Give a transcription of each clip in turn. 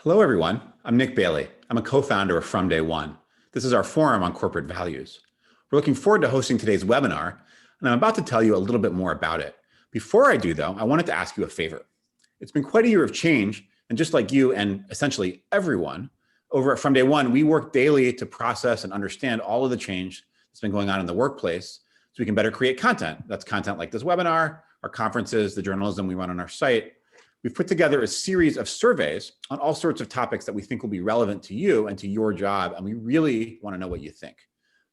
Hello, everyone. I'm Nick Bailey. I'm a co-founder of From Day One. This is our forum on corporate values. We're looking forward to hosting today's webinar, and I'm about to tell you a little bit more about it. Before I do, though, I wanted to ask you a favor. It's been quite a year of change, and just like you and essentially everyone, over at From Day One, we work daily to process and understand all of the change that's been going on in the workplace so we can better create content. That's content like this webinar, our conferences, the journalism we run on our site. We've put together a series of surveys on all sorts of topics that we think will be relevant to you and to your job, and we really want to know what you think.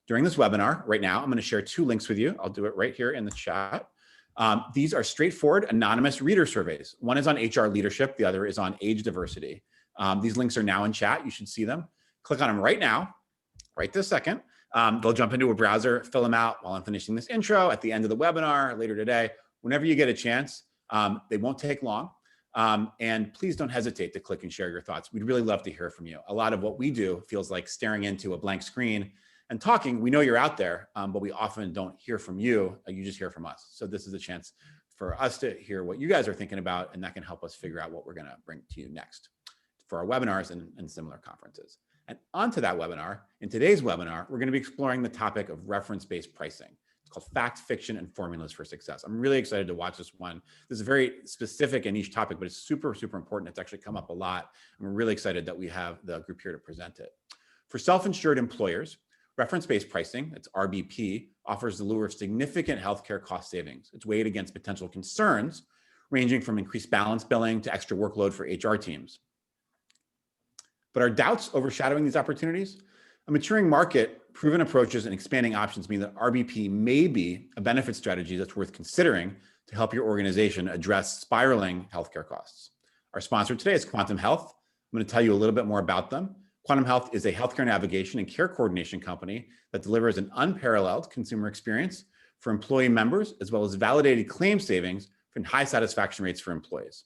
During this webinar, right now, I'm going to share two links with you. I'll do it right here in the chat. These are straightforward, anonymous reader surveys. One is on HR leadership, the other is on age diversity. These links are now in chat. You should see them. Click on them right now, right this second. They'll jump into a browser, fill them out while I'm finishing this intro, at the end of the webinar, later today. Whenever you get a chance, they won't take long. And please don't hesitate to click and share your thoughts. We'd really love to hear from you. A lot of what we do feels like staring into a blank screen and talking. We know you're out there, but we often don't hear from you. You just hear from us. So this is a chance for us to hear what you guys are thinking about, and that can help us figure out what we're going to bring to you next for our webinars and similar conferences. And onto that webinar, in today's webinar, we're going to be exploring the topic of reference-based pricing. It's called Fact, Fiction, and Formulas for Success. I'm really excited to watch this one. This is a very specific and niche topic, but it's super, super important. It's actually come up a lot. And we're really excited that we have the group here to present it. For self-insured employers, reference-based pricing, that's RBP, offers the lure of significant healthcare cost savings. It's weighed against potential concerns, ranging from increased balance billing to extra workload for HR teams. But are doubts overshadowing these opportunities? A maturing market, proven approaches, and expanding options mean that RBP may be a benefit strategy that's worth considering to help your organization address spiraling healthcare costs. Our sponsor today is Quantum Health. I'm going to tell you a little bit more about them. Quantum Health is a healthcare navigation and care coordination company that delivers an unparalleled consumer experience for employee members, as well as validated claim savings and high satisfaction rates for employees.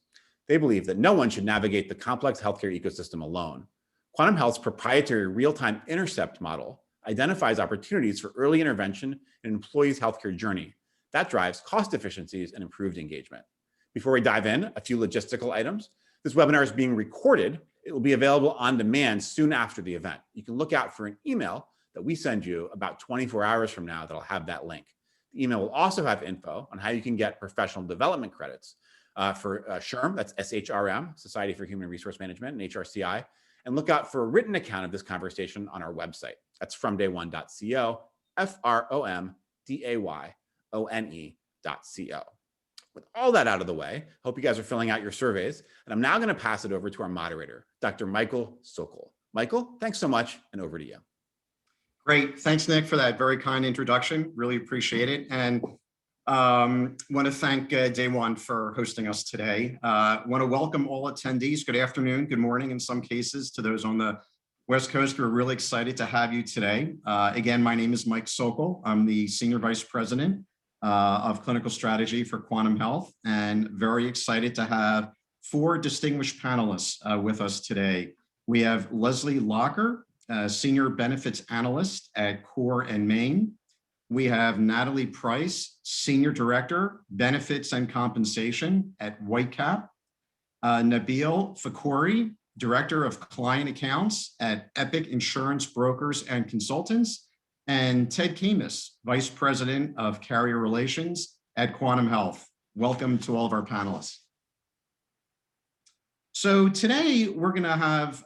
They believe that no one should navigate the complex healthcare ecosystem alone. Quantum Health's proprietary real-time intercept model identifies opportunities for early intervention in an employee's healthcare journey. That drives cost efficiencies and improved engagement. Before we dive in, a few logistical items. This webinar is being recorded. It will be available on demand soon after the event. You can look out for an email that we send you about 24 hours from now that'll have that link. The email will also have info on how you can get professional development credits for SHRM, that's SHRM, Society for Human Resource Management, and HRCI. And look out for a written account of this conversation on our website. That's fromday1.co, FROMDAYONE.co. With all that out of the way, hope you guys are filling out your surveys. And I'm now going to pass it over to our moderator, Dr. Michael Sokol. Michael, thanks so much, and over to you. Great. Thanks, Nick, for that very kind introduction. Really appreciate it. And want to thank Day One for hosting us today. Want to welcome all attendees. Good afternoon, good morning in some cases to those on the West Coast. We're really excited to have you today. Again, my name is Mike Sokol. I'm the Senior Vice President of Clinical Strategy for Quantum Health, and very excited to have four distinguished panelists with us today. We have Leslie Locker, Senior Benefits Analyst at Core and Maine. We have Natalie Price, Senior Director, Benefits and Compensation at Whitecap. Nabil Fakhouri, Director of Client Accounts at Epic Insurance Brokers and Consultants. And Ted Kemis, Vice President of Carrier Relations at Quantum Health. Welcome to all of our panelists. So today we're going to have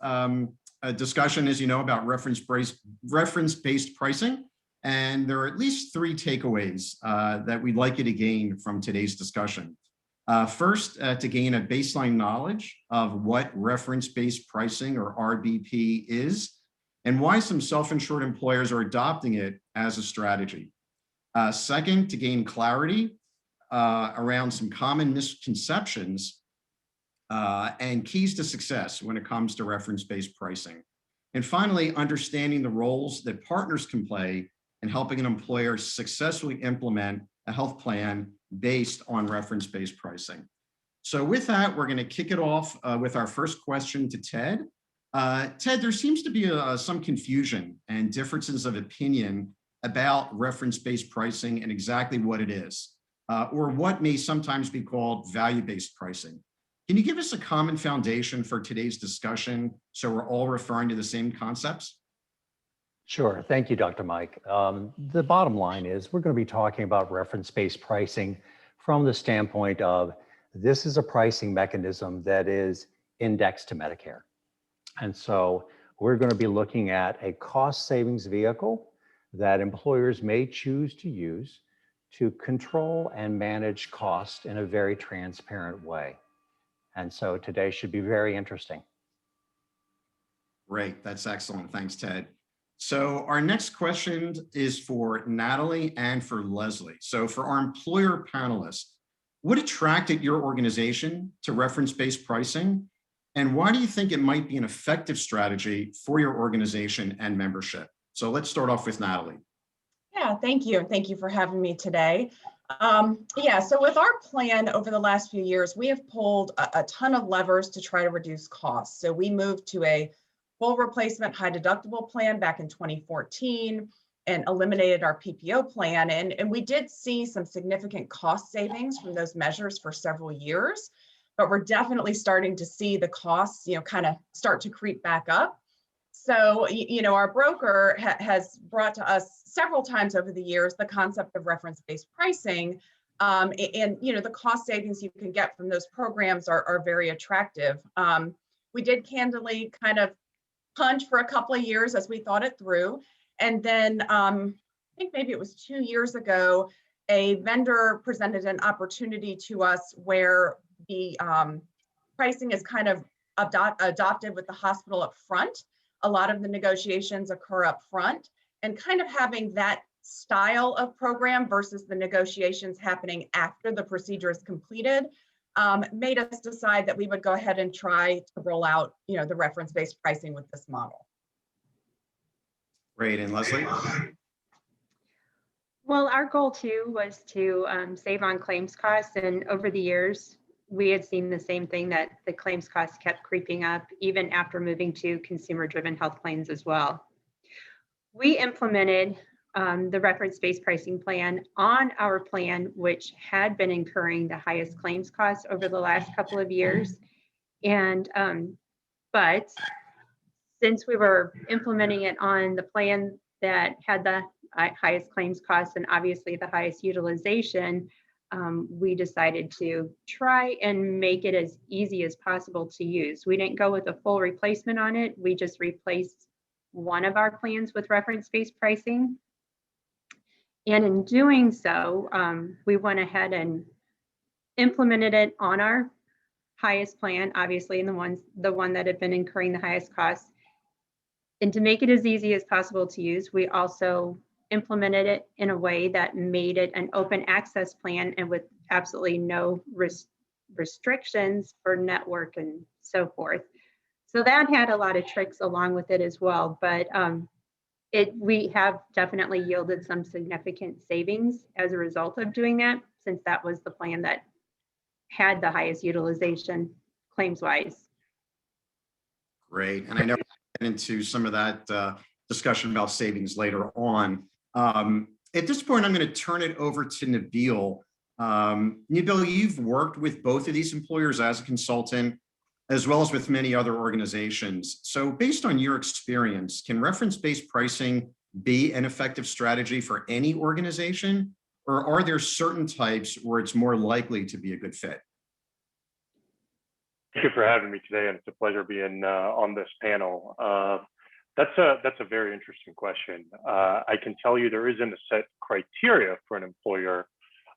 a discussion, as you know, about reference-based pricing. And there are at least three takeaways that we'd like you to gain from today's discussion. First, to gain a baseline knowledge of what reference-based pricing, or RBP, is, and why some self-insured employers are adopting it as a strategy. Second, to gain clarity around some common misconceptions and keys to success when it comes to reference-based pricing. And finally, understanding the roles that partners can play in helping an employer successfully implement a health plan based on reference-based pricing. So with that, we're going to kick it off with our first question to Ted. Ted, there seems to be some confusion and differences of opinion about reference-based pricing and exactly what it is, or what may sometimes be called value-based pricing. Can you give us a common foundation for today's discussion so we're all referring to the same concepts? Sure. Thank you, Dr. Mike. The bottom line is we're going to be talking about reference-based pricing from the standpoint of this is a pricing mechanism that is indexed to Medicare. And so we're going to be looking at a cost savings vehicle that employers may choose to use to control and manage cost in a very transparent way. And so today should be very interesting. Great, that's excellent. Thanks, Ted. So our next question is for Natalie and for Leslie. So for our employer panelists, what attracted your organization to reference-based pricing? And why do you think it might be an effective strategy for your organization and membership? So let's start off with Natalie. Yeah, thank you. And thank you for having me today. So with our plan over the last few years, we have pulled a ton of levers to try to reduce costs. So we moved to a full replacement high deductible plan back in 2014 and eliminated our PPO plan. And we did see some significant cost savings from those measures for several years, but we're definitely starting to see the costs, kind of start to creep back up. So, our broker has brought to us several times over the years the concept of reference-based pricing. And the cost savings you can get from those programs are very attractive. We did candidly kind of punch for a couple of years as we thought it through. And then I think maybe it was 2 years ago, a vendor presented an opportunity to us where the pricing is kind of adopted with the hospital up front. A lot of the negotiations occur up front, and kind of having that style of program versus the negotiations happening after the procedure is completed made us decide that we would go ahead and try to roll out, the reference-based pricing with this model. Great, and Leslie? Well, our goal too was to save on claims costs, and over the years, we had seen the same thing, that the claims costs kept creeping up even after moving to consumer-driven health plans as well. We implemented the reference-based pricing plan on our plan, which had been incurring the highest claims costs over the last couple of years. And but since we were implementing it on the plan that had the highest claims costs and obviously the highest utilization, we decided to try and make it as easy as possible to use. We didn't go with a full replacement on it. We just replaced one of our plans with reference-based pricing. And in doing so, we went ahead and implemented it on our highest plan, obviously, and the one that had been incurring the highest costs. And to make it as easy as possible to use, we also implemented it in a way that made it an open access plan and with absolutely no restrictions for network and so forth. So that had a lot of tricks along with it as well, but we have definitely yielded some significant savings as a result of doing that, since that was the plan that had the highest utilization claims wise. Great, and I know we'll get into some of that discussion about savings later on. At this point, I'm going to turn it over to Nabil. Nabil, you've worked with both of these employers as a consultant, as well as with many other organizations. So based on your experience, can reference-based pricing be an effective strategy for any organization, or are there certain types where it's more likely to be a good fit? Thank you for having me today, and it's a pleasure being on this panel. That's a very interesting question. I can tell you there isn't a set criteria for an employer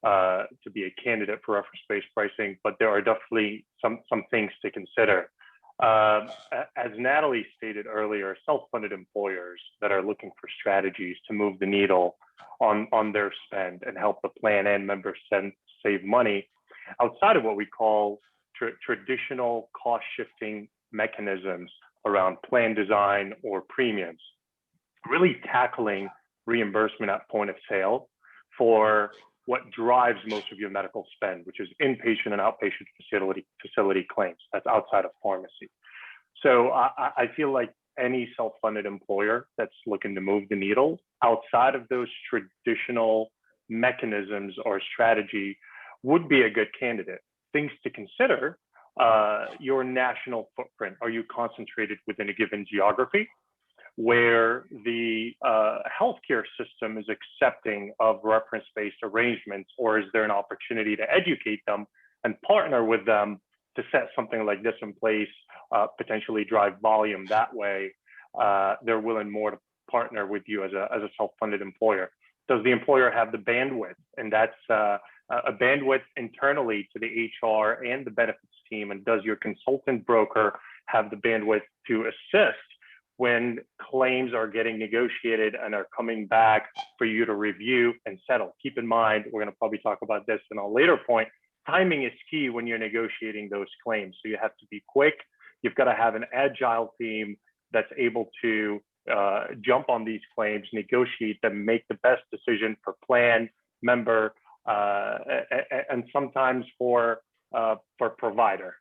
to be a candidate for reference-based pricing, but there are definitely some things to consider. As Natalie stated earlier, self-funded employers that are looking for strategies to move the needle on their spend and help the plan and members save money outside of what we call traditional cost-shifting mechanisms around plan design or premiums, really tackling reimbursement at point of sale for what drives most of your medical spend, which is inpatient and outpatient facility claims. That's outside of pharmacy. So I feel like any self-funded employer that's looking to move the needle outside of those traditional mechanisms or strategy would be a good candidate. Things to consider your national footprint? Are you concentrated within a given geography where the healthcare system is accepting of reference-based arrangements, or is there an opportunity to educate them and partner with them to set something like this in place, potentially drive volume that way? They're willing more to partner with you as a self-funded employer. Does the employer have the bandwidth? And that's a bandwidth internally to the HR and the benefits team. And does your consultant broker have the bandwidth to assist when claims are getting negotiated and are coming back for you to review and settle? Keep in mind, we're going to probably talk about this in a later point. Timing is key when you're negotiating those claims. So you have to be quick. You've got to have an agile team that's able to jump on these claims, negotiate them, make the best decision for plan, member, and sometimes for provider.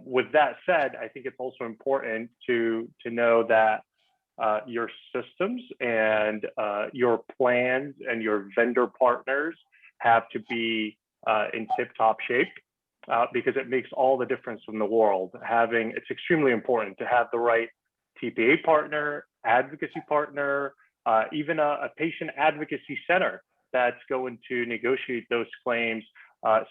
With that said, I think it's also important to know that your systems and your plans and your vendor partners have to be in tip-top shape, because it makes all the difference in the world. It's extremely important to have the right TPA partner, advocacy partner, even a patient advocacy center that's going to negotiate those claims,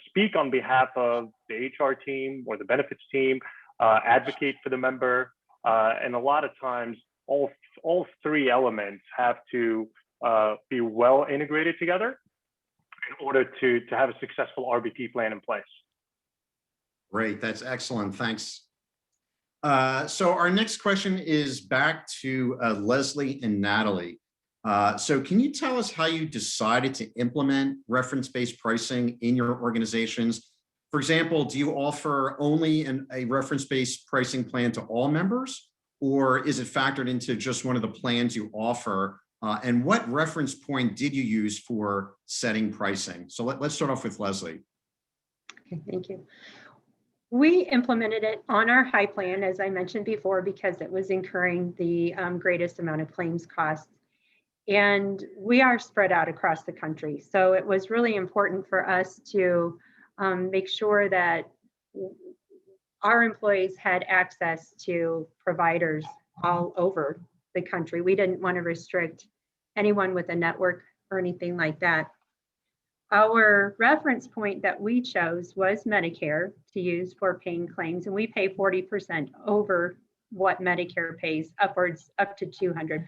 speak on behalf of the HR team or the benefits team, advocate for the member. And a lot of times, all three elements have to be well integrated together in order to have a successful RBP plan in place. Great, that's excellent, thanks. So our next question is back to Leslie and Natalie. So can you tell us how you decided to implement reference-based pricing in your organizations? For example, do you offer only a reference-based pricing plan to all members, or is it factored into just one of the plans you offer? And what reference point did you use for setting pricing? So let's start off with Leslie. Okay, thank you. We implemented it on our high plan, as I mentioned before, because it was incurring the greatest amount of claims costs. And we are spread out across the country. So it was really important for us to make sure that our employees had access to providers all over the country. We didn't want to restrict anyone with a network or anything like that. Our reference point that we chose was Medicare to use for paying claims, and we pay 40% over what Medicare pays, upwards up to 200%.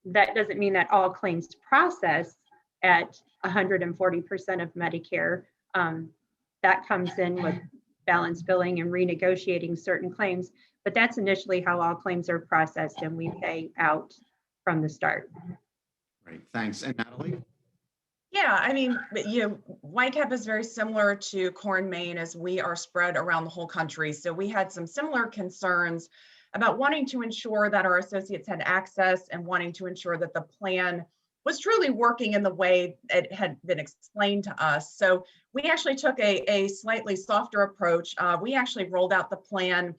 That doesn't mean that all claims process at 140% of Medicare. That comes in with balance billing and renegotiating certain claims, but that's initially how all claims are processed, and we pay out from the start. Great, thanks. And Natalie? Yeah, I mean, YCAP is very similar to Core and Maine, as we are spread around the whole country. So we had some similar concerns about wanting to ensure that our associates had access and wanting to ensure that the plan was truly working in the way it had been explained to us. So we actually took a slightly softer approach. We actually rolled out the plan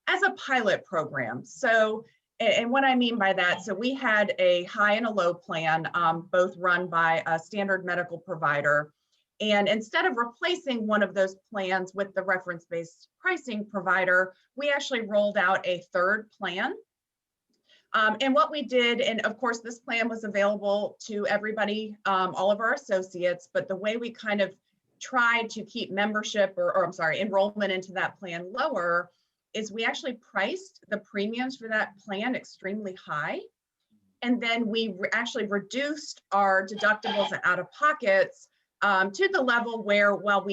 as a pilot program. So, and what I mean by that, so we had a high and a low plan, both run by a standard medical provider. And instead of replacing one of those plans with the reference-based pricing provider, we actually rolled out a third plan. And what we did, and of course, this plan was available to everybody, all of our associates, but the way we kind of tried to keep membership or I'm sorry, enrollment into that plan lower is we actually priced the premiums for that plan extremely high. And then we actually reduced our deductibles and out-of-pockets to the level where while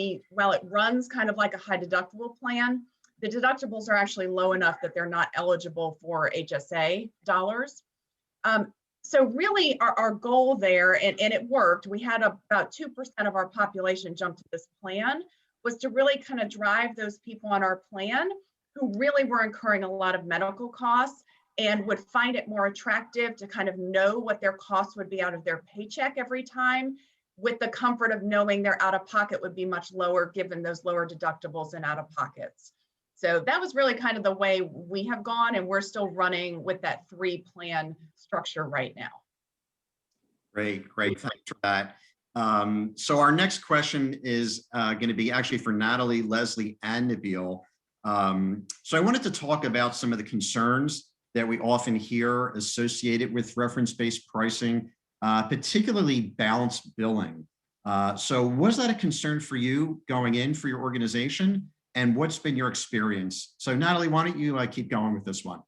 it runs kind of like a high deductible plan, the deductibles are actually low enough that they're not eligible for HSA dollars. So really our goal there, and it worked, we had about 2% of our population jump to this plan, was to really kind of drive those people on our plan who really were incurring a lot of medical costs and would find it more attractive to kind of know what their costs would be out of their paycheck every time, with the comfort of knowing their out-of-pocket would be much lower given those lower deductibles and out-of-pockets. So that was really kind of the way we have gone, and we're still running with that 3-plan structure right now. Great, thanks for that. So our next question is going to be actually for Natalie, Leslie, and Nabil. So I wanted to talk about some of the concerns that we often hear associated with reference-based pricing, particularly balanced billing. So was that a concern for you going in for your organization? And what's been your experience? So Natalie, why don't you keep going with this one?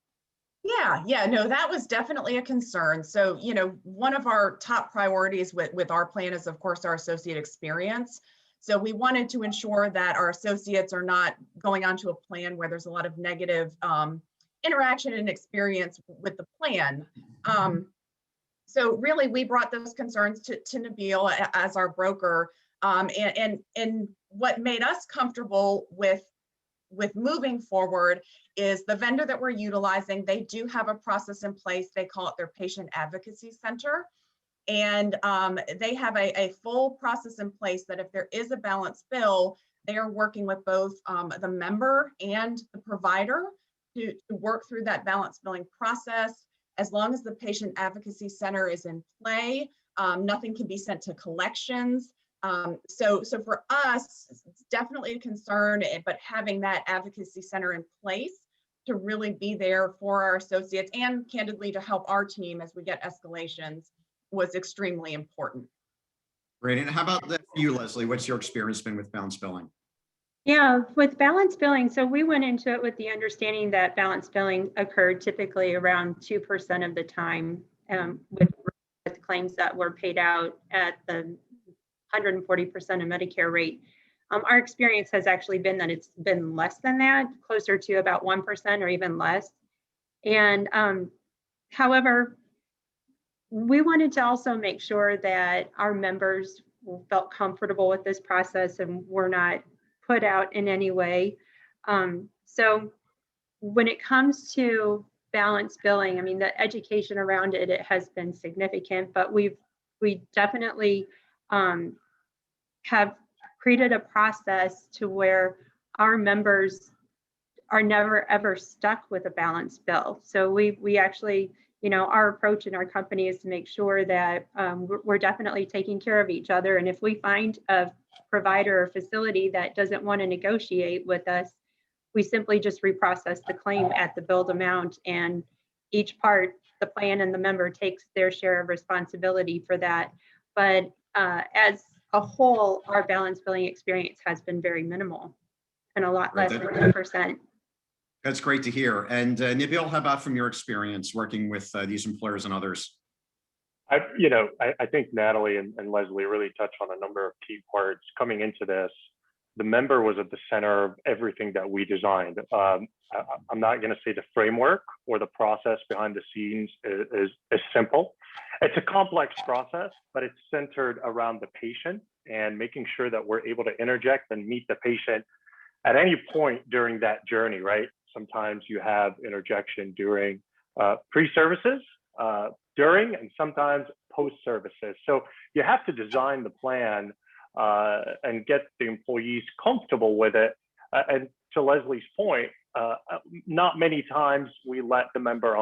Yeah, no, that was definitely a concern. So, one of our top priorities with our plan is, of course, our associate experience. So we wanted to ensure that our associates are not going onto a plan where there's a lot of negative interaction and experience with the plan. So really, we brought those concerns to Nabil as our broker, and what made us comfortable with moving forward is the vendor that we're utilizing. They do have a process in place. They call it their Patient Advocacy Center. And they have a full process in place that if there is a balance bill, they are working with both the member and the provider to work through that balance billing process. As long as the Patient Advocacy Center is in play, nothing can be sent to collections. So for us, it's definitely a concern, but having that advocacy center in place to really be there for our associates and candidly to help our team as we get escalations was extremely important. Great. And how about that for you, Leslie? What's your experience been with balance billing? Yeah, with balance billing, so we went into it with the understanding that balance billing occurred typically around 2% of the time with claims that were paid out at the 140% of Medicare rate. Our experience has actually been that it's been less than that, closer to about 1% or even less. And however, we wanted to also make sure that our members felt comfortable with this process and were not put out in any way. So when it comes to balance billing, I mean, the education around it has been significant, but we definitely have created a process to where our members are never ever stuck with a balance bill. So we actually, our approach in our company is to make sure that we're definitely taking care of each other. And if we find a provider or facility that doesn't want to negotiate with us, we simply just reprocess the claim at the billed amount, and each part, the plan and the member takes their share of responsibility for that. But as a whole, our balance billing experience has been very minimal and a lot less than 2%. That's great to hear. And Nabil, how about from your experience working with these employers and others? I think Natalie and Leslie really touched on a number of key parts coming into this. The member was at the center of everything that we designed. I'm not going to say the framework or the process behind the scenes is simple. It's a complex process, but it's centered around the patient and making sure that we're able to interject and meet the patient at any point during that journey, right? Sometimes you have interjection during pre-services, during, and sometimes post-services. So you have to design the plan and get the employees comfortable with it. And to Leslie's point, not many times we let the member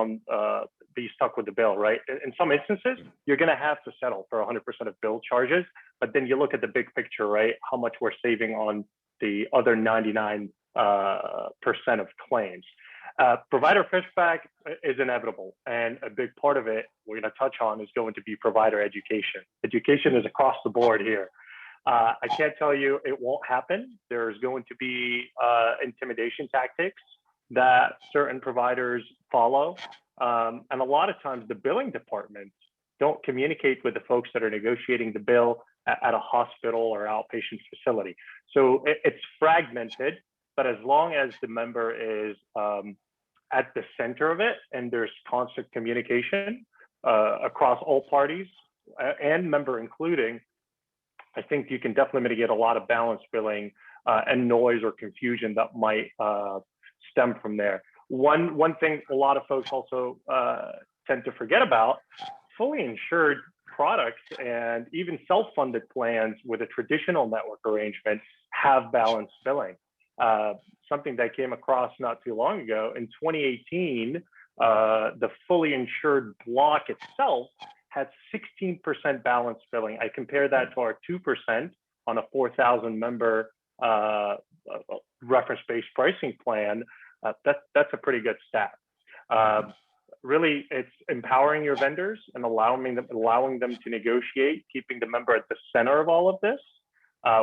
be stuck with the bill, right? In some instances, you're going to have to settle for 100% of bill charges, but then you look at the big picture, right? How much we're saving on the other 99% of claims. Provider pushback is inevitable, and a big part of it we're going to touch on is going to be provider education. Education is across the board here. I can't tell you it won't happen. There's going to be intimidation tactics that certain providers follow. And a lot of times the billing departments don't communicate with the folks that are negotiating the bill at a hospital or outpatient facility. So it's fragmented, but as long as the member is at the center of it and there's constant communication across all parties and member including, I think you can definitely mitigate a lot of balance billing and noise or confusion that might stem from there. One thing a lot of folks also tend to forget about, fully insured products and even self-funded plans with a traditional network arrangement have balanced billing. Something that came across not too long ago, in 2018, the fully insured block itself had 16% balance billing. I compare that to our 2% on a 4,000 member reference-based pricing plan. That's a pretty good stat. Really, it's empowering your vendors and allowing them to negotiate, keeping the member at the center of all of this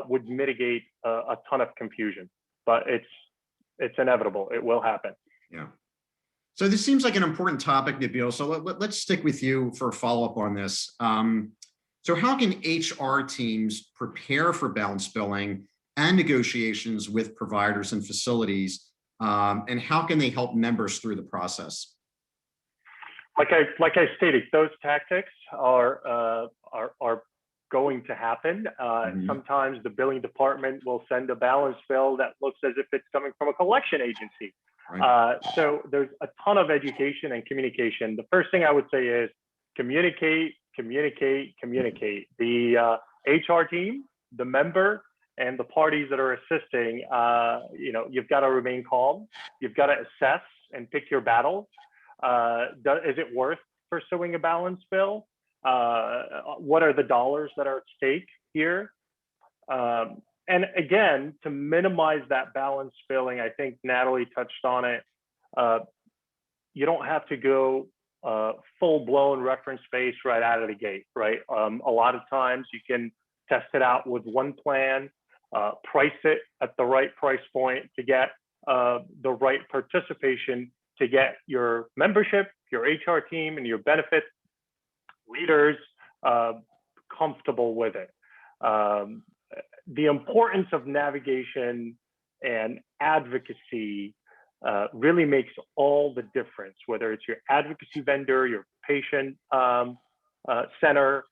would mitigate a ton of confusion. But it's inevitable. It will happen. Yeah. So this seems like an important topic, Nabil. So let's stick with you for a follow-up on this. So how can HR teams prepare for balance billing and negotiations with providers and facilities? And how can they help members through the process? Like I stated, those tactics are going to happen. Sometimes the billing department will send a balance bill that looks as if it's coming from a collection agency. Right. So there's a ton of education and communication. The first thing I would say is communicate. The HR team, the member, and the parties that are assisting, you've got to remain calm. You've got to assess and pick your battles. Is it worth pursuing a balance bill? What are the dollars that are at stake here? And again, to minimize that balance billing, I think Natalie touched on it. You don't have to go full-blown reference-based right out of the gate, right? A lot of times you can test it out with one plan, price it at the right price point to get the right participation to get your membership, your HR team, and your benefit leaders comfortable with it. The importance of navigation and advocacy really makes all the difference, whether it's your advocacy vendor, your patient center,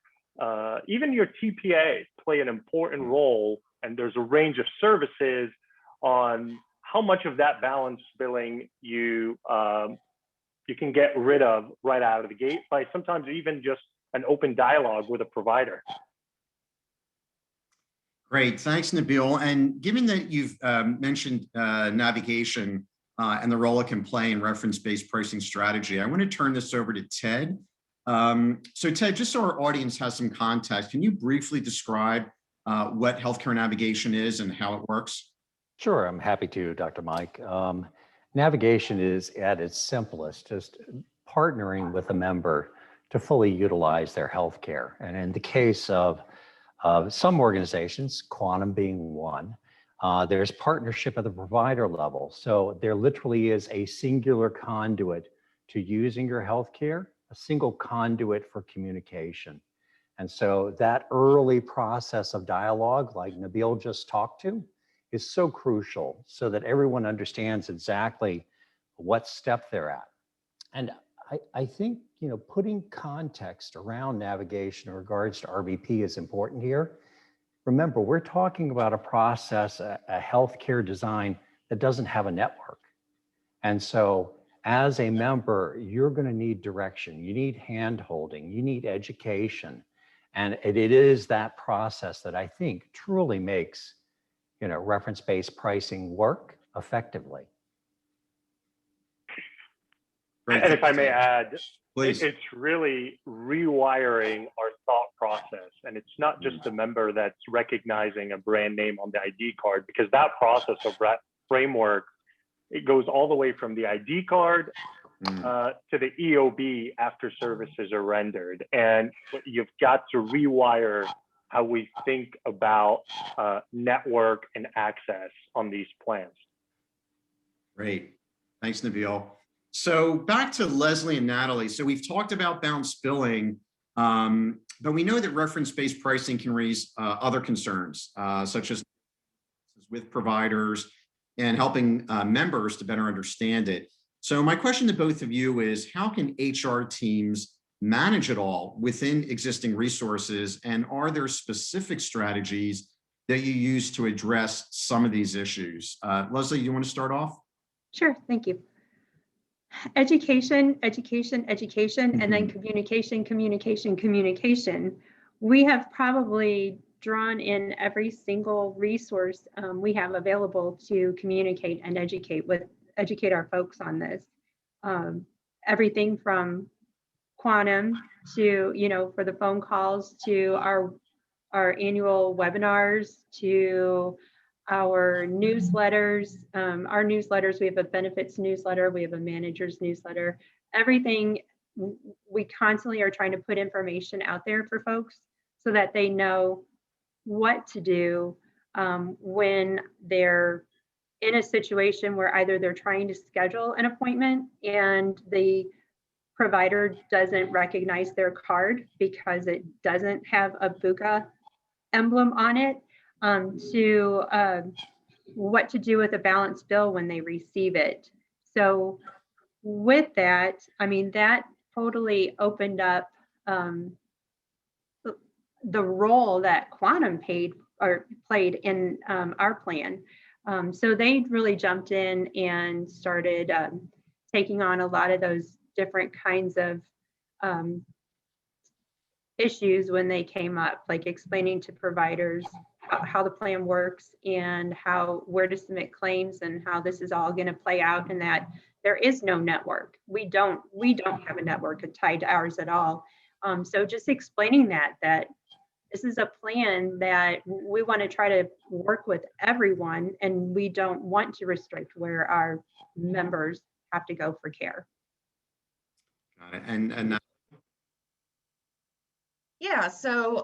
even your TPA play an important role. And there's a range of services on how much of that balance billing you can get rid of right out of the gate by sometimes even just an open dialogue with a provider. Great, thanks, Nabil. And given that you've mentioned navigation and the role it can play in reference-based pricing strategy, I want to turn this over to Ted. So Ted, just so our audience has some context, can you briefly describe what healthcare navigation is and how it works? Sure, I'm happy to, Dr. Mike. Navigation is at its simplest, just partnering with a member to fully utilize their healthcare. And in the case of some organizations, Quantum being one, there's partnership at the provider level. So there literally is a singular conduit to using your healthcare, a single conduit for communication. And so that early process of dialogue, like Nabil just talked to, is so crucial so that everyone understands exactly what step they're at. And I think, putting context around navigation in regards to RBP is important here. Remember, we're talking about a process, a healthcare design that doesn't have a network. And so as a member, you're going to need direction. You need hand-holding. You need education. And it is that process that I think truly makes reference-based pricing work effectively. Great. And if I may add, please. It's really rewiring our thought process. And it's not just the member that's recognizing a brand name on the ID card, because that process of that framework, it goes all the way from the ID card to the EOB after services are rendered. And you've got to rewire how we think about network and access on these plans. Great. Thanks, Nabil. So back to Leslie and Natalie. So we've talked about balance billing, but we know that reference-based pricing can raise other concerns, such as with providers and helping members to better understand it. So my question to both of you is, how can HR teams manage it all within existing resources? And are there specific strategies that you use to address some of these issues? Leslie, you want to start off? Sure, thank you. Education, and then communication. We have probably drawn in every single resource we have available to communicate and educate our folks on this. Everything from Quantum to, for the phone calls, to our annual webinars, to our newsletters. Our newsletters, we have a benefits newsletter, we have a manager's newsletter. Everything, we constantly are trying to put information out there for folks so that they know what to do when they're in a situation where either they're trying to schedule an appointment and the provider doesn't recognize their card because it doesn't have a BUCA emblem on it, to what to do with a balanced bill when they receive it. So with that, I mean, that totally opened up the role that Quantum played in our plan. So they really jumped in and started taking on a lot of those different kinds of issues when they came up, like explaining to providers how the plan works and where to submit claims and how this is all going to play out, and that there is no network. We don't have a network tied to ours at all. So just explaining that this is a plan that we want to try to work with everyone, and we don't want to restrict where our members have to go for care. Got it. And Yeah, so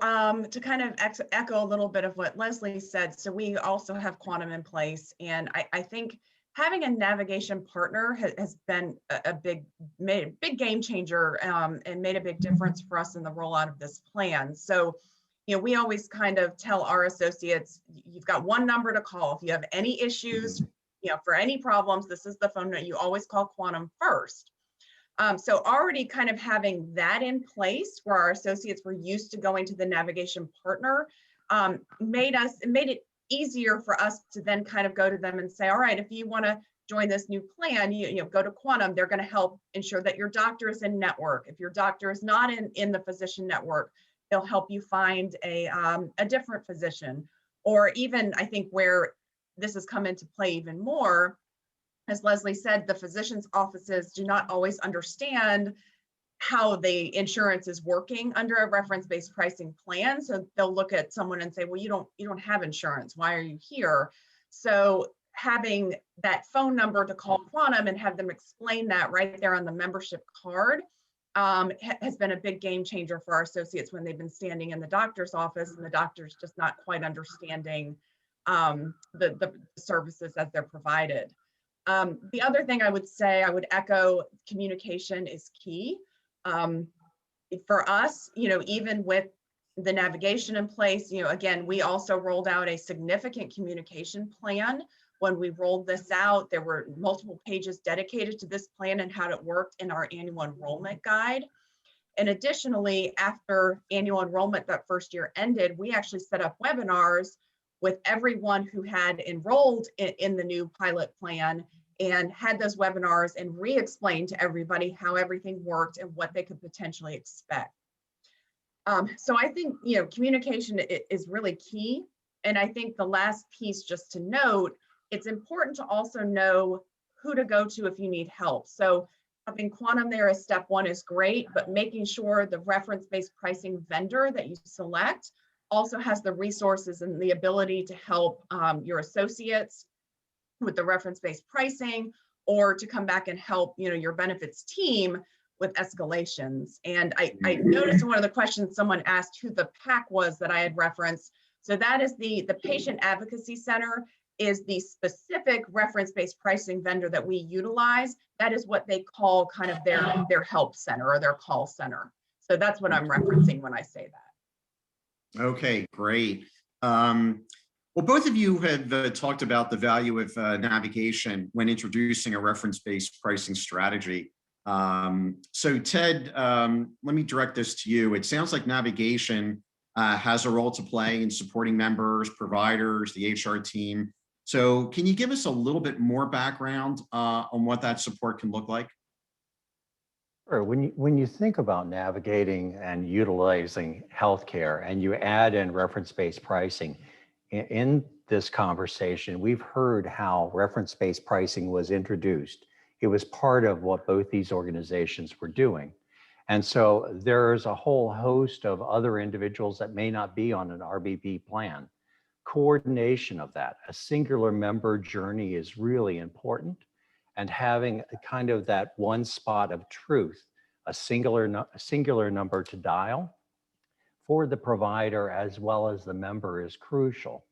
to kind of echo a little bit of what Leslie said, so we also have Quantum in place, and I think having a navigation partner has been made a big game changer and made a big difference for us in the rollout of this plan. So, we always kind of tell our associates, you've got one number to call. If you have any issues, for any problems, this is the phone number. You always call Quantum first. So already kind of having that in place where our associates were used to going to the navigation partner made it easier for us to then kind of go to them and say, all right, if you want to join this new plan, you go to Quantum. They're going to help ensure that your doctor is in network. If your doctor is not in the physician network, they'll help you find a different physician. Or even, I think where this has come into play even more, as Leslie said, the physicians' offices do not always understand how the insurance is working under a reference-based pricing plan. So they'll look at someone and say, well, you don't have insurance. Why are you here? So having that phone number to call Quantum and have them explain that right there on the membership card has been a big game changer for our associates when they've been standing in the doctor's office and the doctor's just not quite understanding the services as they're provided. The other thing I would say, I would echo, communication is key. For us, even with the navigation in place, again, we also rolled out a significant communication plan. When we rolled this out, there were multiple pages dedicated to this plan and how it worked in our annual enrollment guide. And additionally, after annual enrollment that first year ended, we actually set up webinars with everyone who had enrolled in the new pilot plan and had those webinars and re-explained to everybody how everything worked and what they could potentially expect. So I think, communication is really key. And I think the last piece, just to note, it's important to also know who to go to if you need help. So having Quantum there as step one is great, but making sure the reference-based pricing vendor that you select also has the resources and the ability to help your associates with the reference-based pricing, or to come back and help your benefits team with escalations. And I noticed in one of the questions someone asked who the PAC was that I had referenced. So that is the Patient Advocacy Center is the specific reference-based pricing vendor that we utilize. That is what they call kind of their help center or their call center. So that's what I'm referencing when I say that. Okay, great. Well, both of you have talked about the value of navigation when introducing a reference-based pricing strategy. So Ted, let me direct this to you. It sounds like navigation has a role to play in supporting members, providers, the HR team. So can you give us a little bit more background on what that support can look like? Sure. When you think about navigating and utilizing healthcare and you add in reference-based pricing, in this conversation, we've heard how reference-based pricing was introduced. It was part of what both these organizations were doing. And so there's a whole host of other individuals that may not be on an RBP plan. Coordination of that, a singular member journey is really important, and having a kind of that one spot of truth, a singular number to dial for the provider as well as the member is crucial.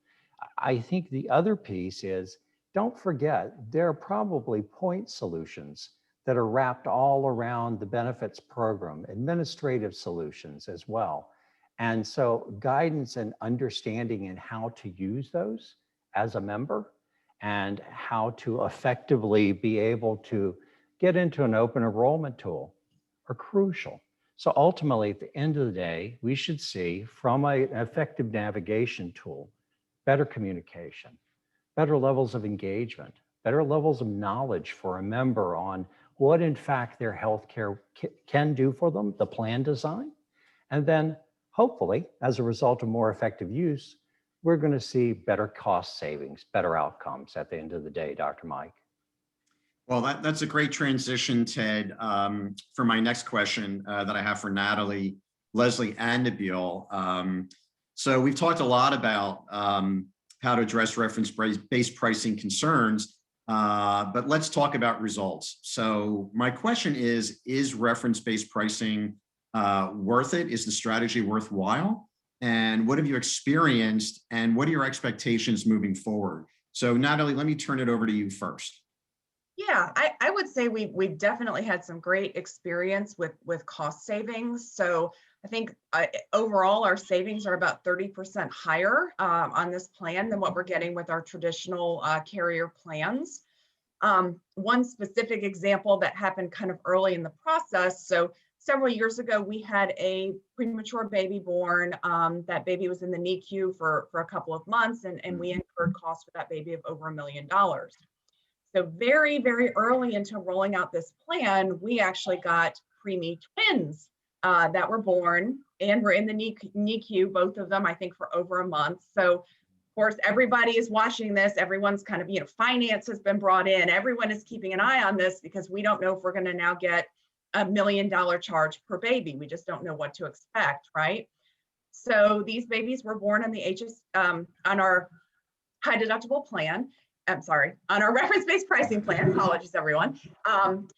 I think the other piece is, don't forget, there are probably point solutions that are wrapped all around the benefits program, administrative solutions as well. And so guidance and understanding in how to use those as a member and how to effectively be able to get into an open enrollment tool are crucial. So ultimately, at the end of the day, we should see from an effective navigation tool, better communication, better levels of engagement, better levels of knowledge for a member on what in fact their healthcare can do for them, the plan design. And then hopefully, as a result of more effective use, we're going to see better cost savings, better outcomes at the end of the day, Dr. Mike. Well, that's a great transition, Ted, for my next question that I have for Natalie, Leslie, and Nabil. So we've talked a lot about how to address reference-based pricing concerns, but let's talk about results. So my question is reference-based pricing worth it? Is the strategy worthwhile? And what have you experienced, and what are your expectations moving forward? So Natalie, let me turn it over to you first. Yeah, I would say we've definitely had some great experience with cost savings. So I think overall our savings are about 30% higher on this plan than what we're getting with our traditional carrier plans. One specific example that happened kind of early in the process. So several years ago, we had a premature baby born. That baby was in the NICU for a couple of months, and we incurred costs for that baby of over $1 million. So very, very early into rolling out this plan, we actually got preemie twins that were born and were in the NICU, both of them, I think, for over a month. So of course, everybody is watching this. Everyone's kind of, finance has been brought in. Everyone is keeping an eye on this because we don't know if we're going to now get $1 million charge per baby. We just don't know what to expect, right? So these babies were born on the on our high deductible plan. On our reference-based pricing plan. Apologies, everyone.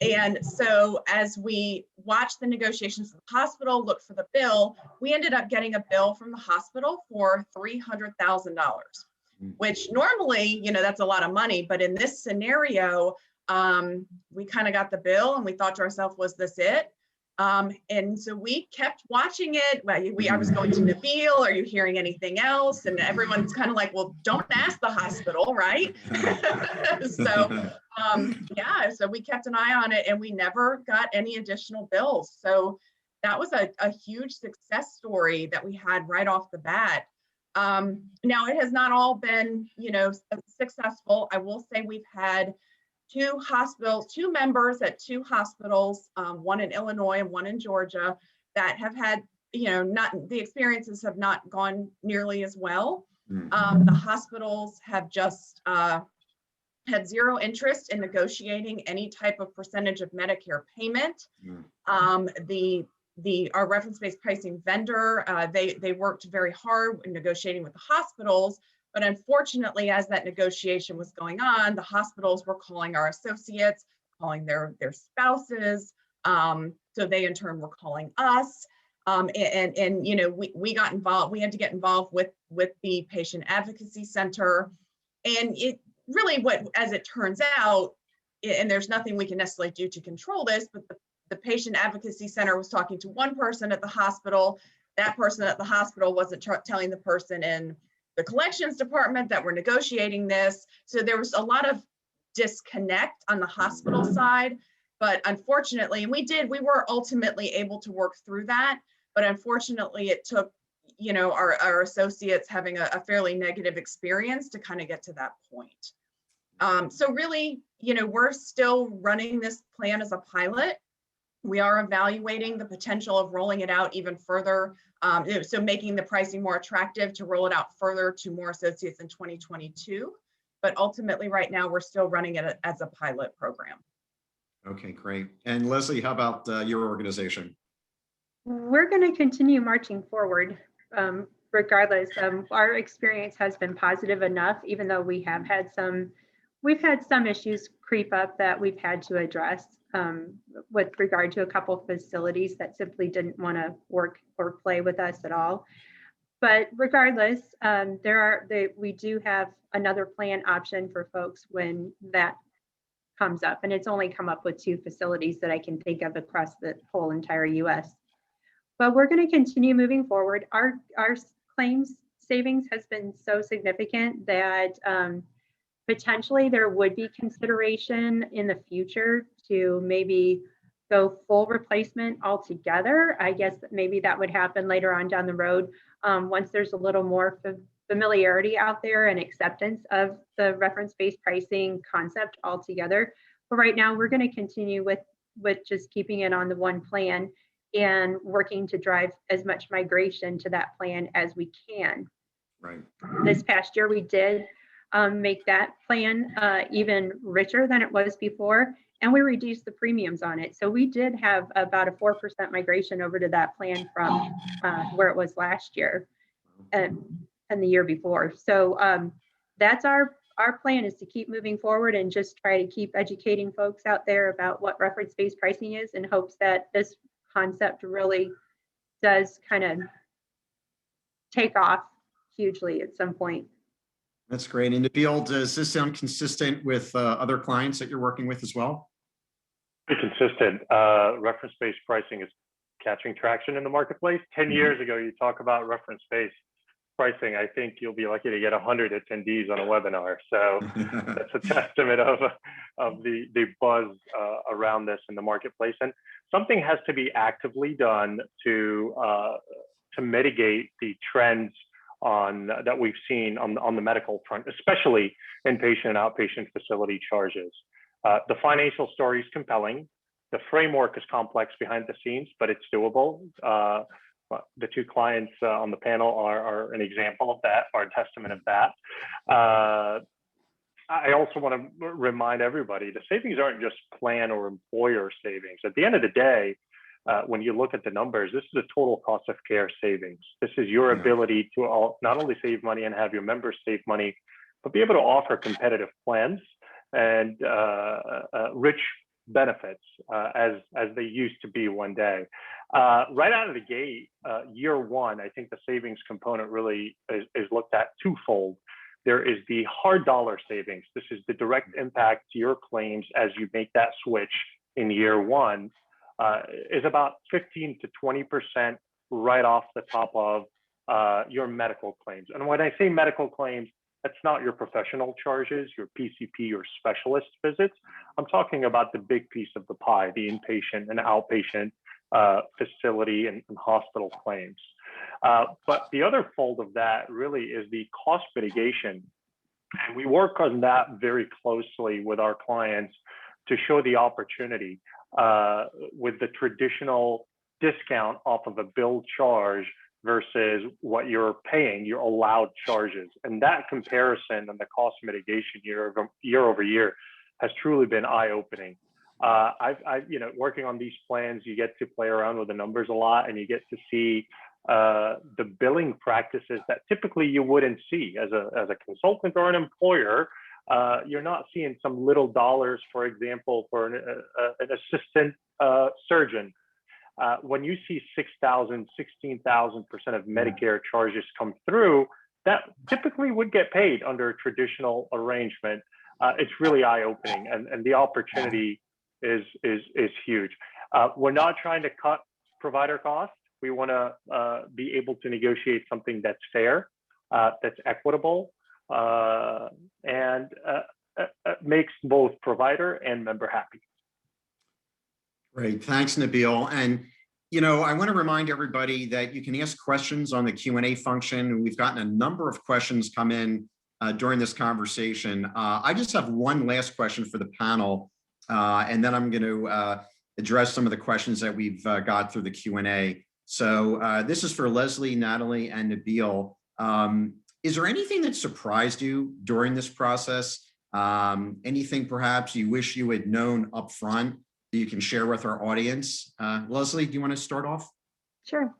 And so as we watched the negotiations with the hospital, looked for the bill, we ended up getting a bill from the hospital for $300,000, which normally, that's a lot of money. But in this scenario, we kind of got the bill and we thought to ourselves, was this it? And so we kept watching it. I was going to Nabil, are you hearing anything else? And everyone's kind of like, well, don't ask the hospital, right? So we kept an eye on it and we never got any additional bills. So that was a huge success story that we had right off the bat. Now it has not all been, successful. I will say we've had two members at two hospitals, one in Illinois and one in Georgia, that have had, the experiences have not gone nearly as well. The hospitals have just had zero interest in negotiating any type of percentage of Medicare payment. Our reference-based pricing vendor, they worked very hard in negotiating with the hospitals. But unfortunately, as that negotiation was going on, the hospitals were calling our associates, calling their spouses. So they in turn were calling us. We got involved. We had to get involved with the patient advocacy center. And it really, as it turns out, and there's nothing we can necessarily do to control this, but the patient advocacy center was talking to one person at the hospital. That person at the hospital wasn't telling the person in the collections department that we're negotiating this. So there was a lot of disconnect on the hospital side, but unfortunately, and we were ultimately able to work through that, but unfortunately it took, our associates having a fairly negative experience to kind of get to that point. So really, we're still running this plan as a pilot. We are evaluating the potential of rolling it out even further. So making the pricing more attractive to roll it out further to more associates in 2022. But ultimately, right now, we're still running it as a pilot program. Okay, great. And Leslie, how about your organization? We're going to continue marching forward. Regardless, our experience has been positive enough, even though we've had some issues creep up that we've had to address with regard to a couple of facilities that simply didn't want to work or play with us at all. But regardless, we do have another plan option for folks when that comes up, and it's only come up with 2 facilities that I can think of across the whole entire US. But we're going to continue moving forward. Our claims savings has been so significant that potentially there would be consideration in the future to maybe go full replacement altogether. I guess maybe that would happen later on down the road once there's a little more familiarity out there and acceptance of the reference-based pricing concept altogether. But right now, we're going to continue with just keeping it on the one plan and working to drive as much migration to that plan as we can. Right. This past year, we did make that plan even richer than it was before, and we reduced the premiums on it. So we did have about a 4% migration over to that plan from where it was last year and the year before. So that's our plan, is to keep moving forward and just try to keep educating folks out there about what reference-based pricing is, in hopes that this concept really does kind of take off hugely at some point. That's great. And Nabil, does this sound consistent with other clients that you're working with as well? Pretty consistent. Reference-based pricing is catching traction in the marketplace. 10 years ago, you talk about reference-based pricing, I think you'll be lucky to get 100 attendees on a webinar. So that's a testament of the buzz around this in the marketplace. And something has to be actively done to mitigate the trends that we've seen on the medical front, especially inpatient and outpatient facility charges. The financial story is compelling. The framework is complex behind the scenes, but it's doable. The 2 clients on the panel are an example of that, or a testament of that. I also want to remind everybody, the savings aren't just plan or employer savings. At the end of the day, when you look at the numbers, this is a total cost of care savings. This is your ability to not only save money and have your members save money, but be able to offer competitive plans and rich benefits as they used to be one day. Right out of the gate, year 1, I think the savings component really is looked at twofold. There is the hard dollar savings. This is the direct impact to your claims as you make that switch in year 1, is about 15 to 20% right off the top of your medical claims. And when I say medical claims, that's not your professional charges, your PCP or specialist visits. I'm talking about the big piece of the pie, the inpatient and outpatient facility and hospital claims. But the other fold of that really is the cost mitigation. And we work on that very closely with our clients to show the opportunity with the traditional discount off of a bill charge versus what you're paying, your allowed charges. And that comparison and the cost mitigation year over year has truly been eye-opening. Working on these plans, you get to play around with the numbers a lot, and you get to see the billing practices that typically you wouldn't see as a consultant or an employer. You're not seeing some little dollars, for example, for an assistant surgeon. When you see 6,000, 16,000% of Medicare charges come through, that typically would get paid under a traditional arrangement. It's really eye-opening, and the opportunity is huge. We're not trying to cut provider costs. We want to be able to negotiate something that's fair, that's equitable, and makes both provider and member happy. Great, thanks, Nabil. And I want to remind everybody that you can ask questions on the Q&A function. We've gotten a number of questions come in during this conversation. I just have one last question for the panel, and then I'm going to address some of the questions that we've got through the Q&A. So this is for Leslie, Natalie, and Nabil. Is there anything that surprised you during this process? Anything perhaps you wish you had known up front that you can share with our audience? Leslie, do you want to start off? Sure.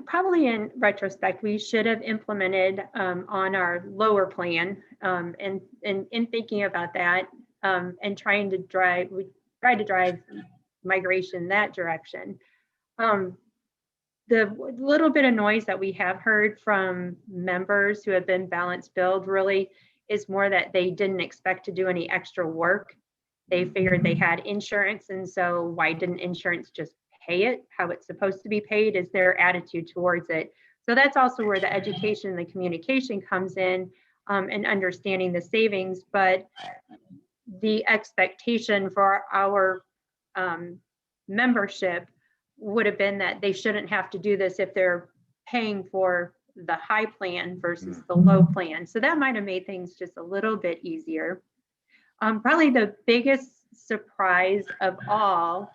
Probably in retrospect, we should have implemented on our lower plan, and in thinking about that, and we tried to drive migration that direction. The little bit of noise that we have heard from members who have been balance billed really is more that they didn't expect to do any extra work. They figured they had insurance, and so why didn't insurance just pay it how it's supposed to be paid, is their attitude towards it. So that's also where the education and the communication comes in, and understanding the savings, but the expectation for our membership would have been that they shouldn't have to do this if they're paying for the high plan versus the low plan. So that might have made things just a little bit easier. Probably the biggest surprise of all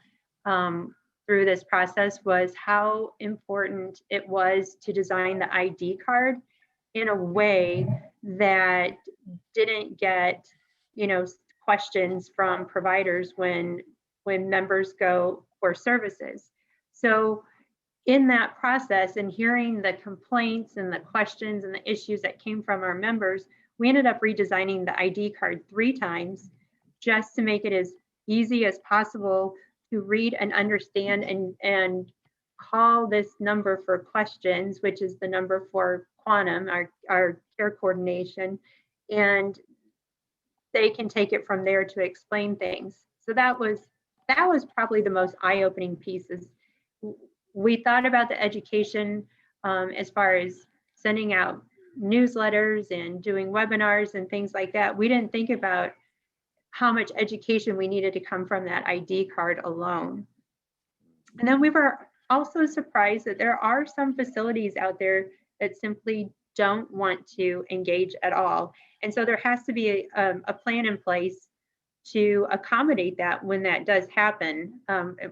through this process was how important it was to design the ID card in a way that didn't get, questions from providers when members go for services. So in that process and hearing the complaints and the questions and the issues that came from our members, we ended up redesigning the ID card 3 times just to make it as easy as possible to read and understand, and call this number for questions, which is the number for Quantum, our care coordination, and they can take it from there to explain things. So that was probably the most eye-opening piece. Is we thought about the education as far as sending out newsletters and doing webinars and things like that. We didn't think about how much education we needed to come from that ID card alone. And then we were also surprised that there are some facilities out there that simply don't want to engage at all. And so there has to be a plan in place to accommodate that when that does happen.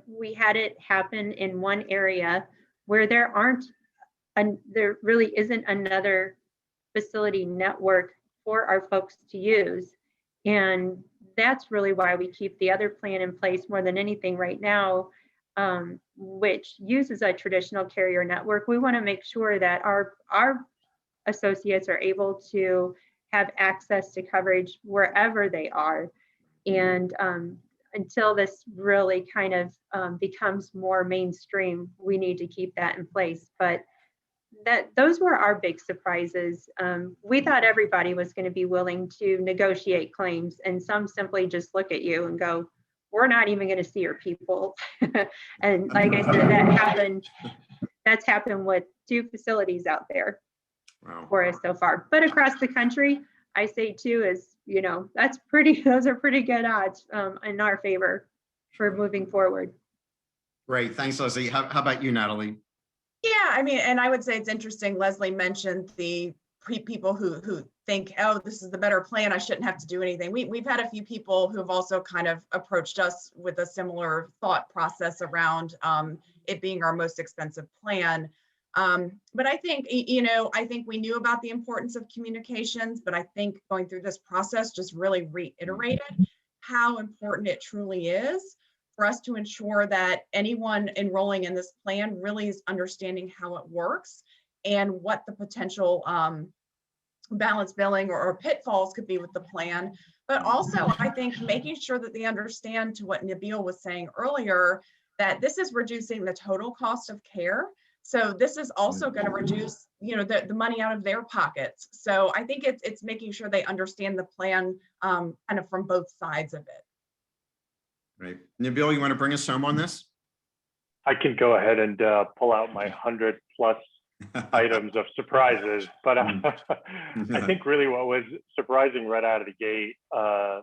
We had it happen in one area where there really isn't another facility network for our folks to use. And that's really why we keep the other plan in place more than anything right now, which uses a traditional carrier network. We want to make sure that our associates are able to have access to coverage wherever they are. And until this really kind of becomes more mainstream, we need to keep that in place. But those were our big surprises. We thought everybody was going to be willing to negotiate claims, and some simply just look at you and go, we're not even going to see your people. And like I said, that's happened with 2 facilities out there. Wow. For us so far. But across the country, I say 2 is, those are pretty good odds in our favor for moving forward. Great. Thanks, Leslie. How about you, Natalie? Yeah, and I would say it's interesting. Leslie mentioned the people who think, oh, this is the better plan, I shouldn't have to do anything. We've had a few people who have also kind of approached us with a similar thought process around it being our most expensive plan. But I think, I think we knew about the importance of communications, but I think going through this process just really reiterated how important it truly is for us to ensure that anyone enrolling in this plan really is understanding how it works and what the potential balance billing or pitfalls could be with the plan. But also, I think making sure that they understand, to what Nabil was saying earlier, that this is reducing the total cost of care. So this is also going to reduce, the money out of their pockets. So I think it's making sure they understand the plan kind of from both sides of it. Right. Nabil, you want to bring us home on this? I can go ahead and pull out my 100+ items of surprises, but I think really what was surprising right out of the gate, I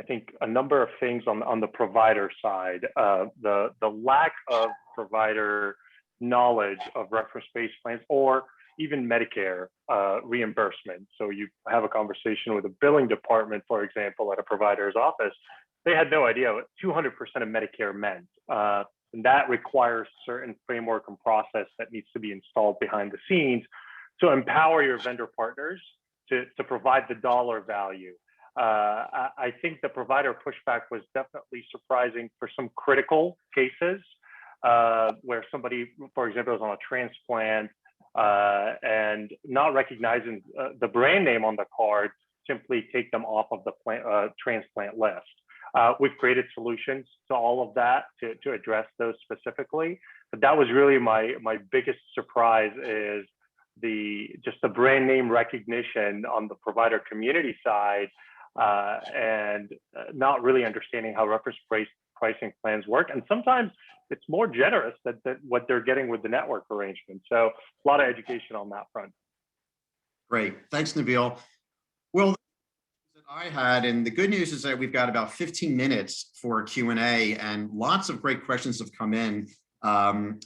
think a number of things on the provider side, the lack of provider knowledge of reference-based plans or even Medicare reimbursement. So you have a conversation with a billing department, for example, at a provider's office. They had no idea what 200% of Medicare meant. And that requires certain framework and process that needs to be installed behind the scenes to empower your vendor partners to provide the dollar value. I think the provider pushback was definitely surprising for some critical cases. where somebody, for example, is on a transplant and not recognizing the brand name on the card, simply take them off of the transplant list. We've created solutions to all of that to address those specifically. But that was really my biggest surprise, is just the brand name recognition on the provider community side, and not really understanding how reference-based pricing plans work. And sometimes it's more generous than what they're getting with the network arrangement. So a lot of education on that front. Great. Thanks, Nabil. Well, that I had, and the good news is that we've got about 15 minutes for Q&A, and lots of great questions have come in. There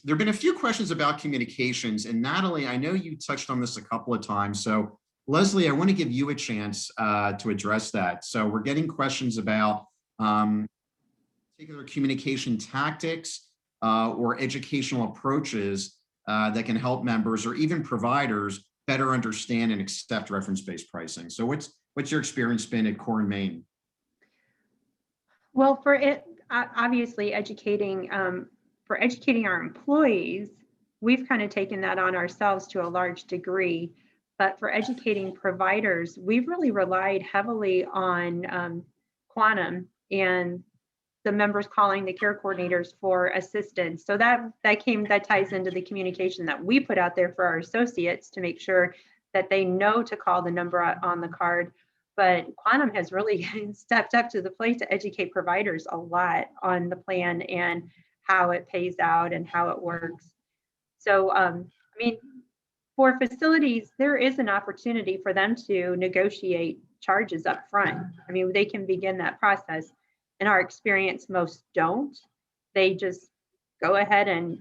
have been a few questions about communications, and Natalie, I know you touched on this a couple of times. So Leslie, I want to give you a chance to address that. So we're getting questions about particular communication tactics or educational approaches that can help members or even providers better understand and accept reference-based pricing. So what's your experience been at Core and Main? Well, for it, obviously educating, for educating our employees, we've kind of taken that on ourselves to a large degree. But for educating providers, we've really relied heavily on Quantum and the members calling the care coordinators for assistance. So that ties into the communication that we put out there for our associates to make sure that they know to call the number on the card. But Quantum has really stepped up to the plate to educate providers a lot on the plan and how it pays out and how it works. So, I mean, for facilities, there is an opportunity for them to negotiate charges up front. I mean, they can begin that process. In our experience, most don't. They just go ahead and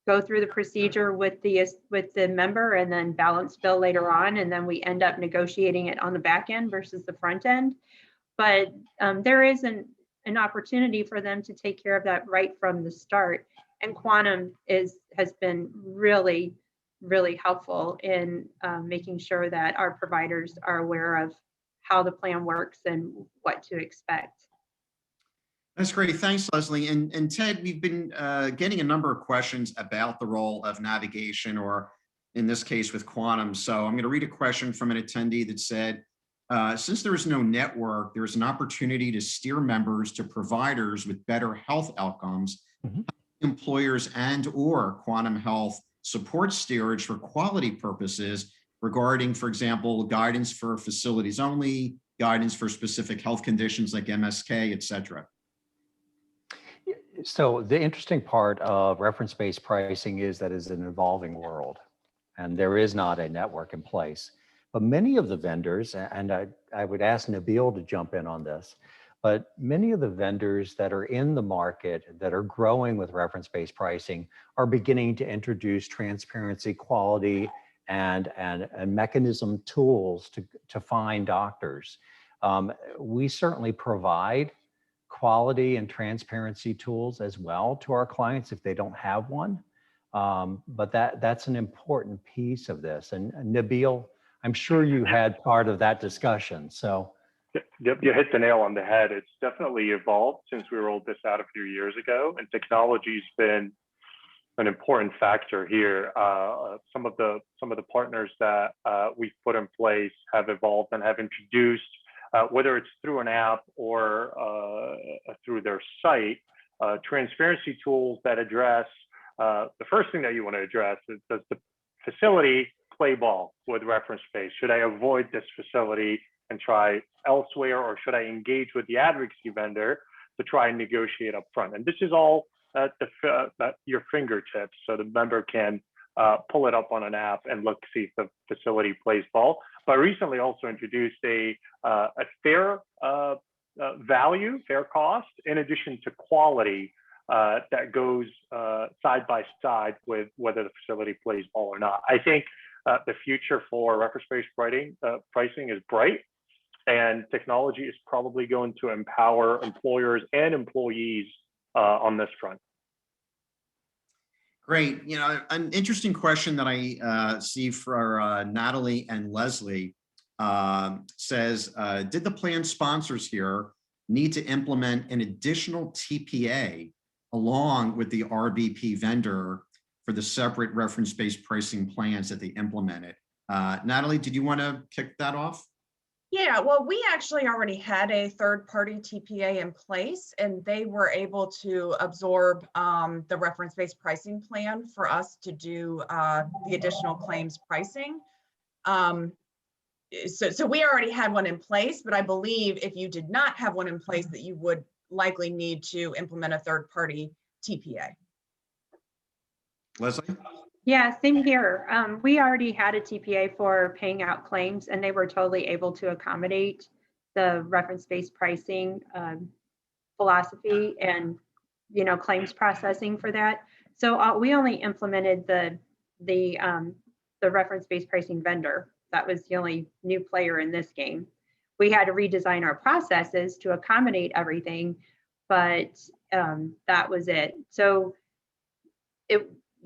go through the procedure with the member and then balance bill later on, and then we end up negotiating it on the back end versus the front end. But there is an opportunity for them to take care of that right from the start. And Quantum has been really, really helpful in making sure that our providers are aware of how the plan works and what to expect. That's great. Thanks, Leslie. And Ted, we've been getting a number of questions about the role of navigation, or in this case with Quantum. So I'm going to read a question from an attendee that said, since there is no network, there's an opportunity to steer members to providers with better health outcomes. Mm-hmm. Employers and or Quantum Health support steerage for quality purposes regarding, for example, guidance for facilities only, guidance for specific health conditions like MSK, et cetera. So the interesting part of reference-based pricing is that it's an evolving world, and there is not a network in place. But many of the vendors, and I would ask Nabil to jump in on this, but many of the vendors that are in the market that are growing with reference-based pricing are beginning to introduce transparency, quality, and mechanism tools to find doctors. We certainly provide quality and transparency tools as well to our clients if they don't have one. But that's an important piece of this. And Nabil, I'm sure you had part of that discussion. So yep, you hit the nail on the head. It's definitely evolved since we rolled this out a few years ago, and technology's been an important factor here. Some of the partners that we've put in place have evolved and have introduced, whether it's through an app or through their site, transparency tools that address the first thing that you want to address is, does the facility play ball with reference base? Should I avoid this facility and try elsewhere, or should I engage with the advocacy vendor to try and negotiate up front? And this is all at your fingertips, so the member can pull it up on an app and look, see if the facility plays ball. But recently also introduced a fair value, fair cost, in addition to quality that goes side by side with whether the facility plays ball or not. I think the future for reference-based pricing is bright, and technology is probably going to empower employers and employees on this front. Great. You know, an interesting question that I see for Natalie and Leslie says, did the plan sponsors here need to implement an additional TPA along with the RBP vendor for the separate reference-based pricing plans that they implemented. Natalie, did you want to kick that off? Yeah, well, we actually already had a third-party TPA in place, and they were able to absorb the reference-based pricing plan for us to do the additional claims pricing. So we already had one in place, but I believe if you did not have one in place, that you would likely need to implement a third-party TPA. Leslie? Yeah, same here. We already had a TPA for paying out claims, and they were totally able to accommodate the reference-based pricing philosophy and claims processing for that. So we only implemented the reference-based pricing vendor. That was the only new player in this game. We had to redesign our processes to accommodate everything, but that was it. So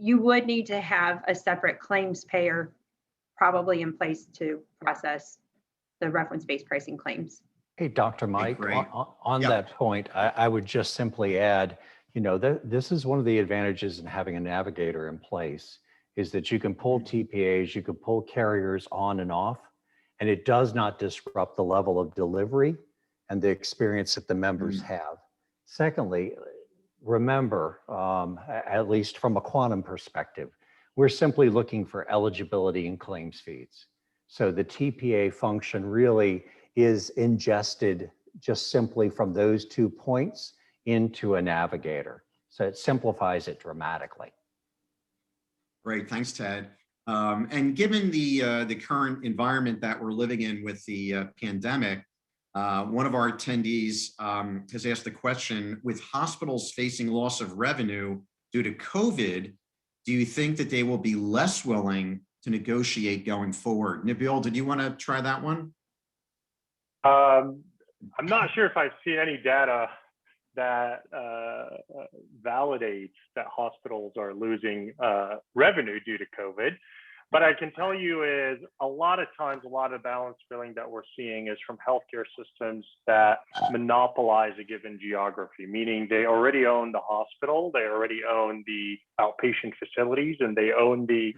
you would need to have a separate claims payer probably in place to process the reference-based pricing claims. Hey, Dr. Mike, great. on that point, I would just simply add, this is one of the advantages in having a navigator in place, is that you can pull TPAs, you can pull carriers on and off, and it does not disrupt the level of delivery and the experience that the members have. Secondly, remember, at least from a quantum perspective, we're simply looking for eligibility and claims feeds. So the TPA function really is ingested just simply from those 2 points into a navigator. So it simplifies it dramatically. Great, thanks, Ted. And given the current environment that we're living in with the pandemic, one of our attendees has asked the question, with hospitals facing loss of revenue due to COVID, do you think that they will be less willing to negotiate going forward? Nabil, did you want to try that one? I'm not sure if I've seen any data that validates that hospitals are losing revenue due to COVID. But I can tell you is a lot of times, a lot of balance billing that we're seeing is from healthcare systems that monopolize a given geography, meaning they already own the hospital, they already own the outpatient facilities, and they own the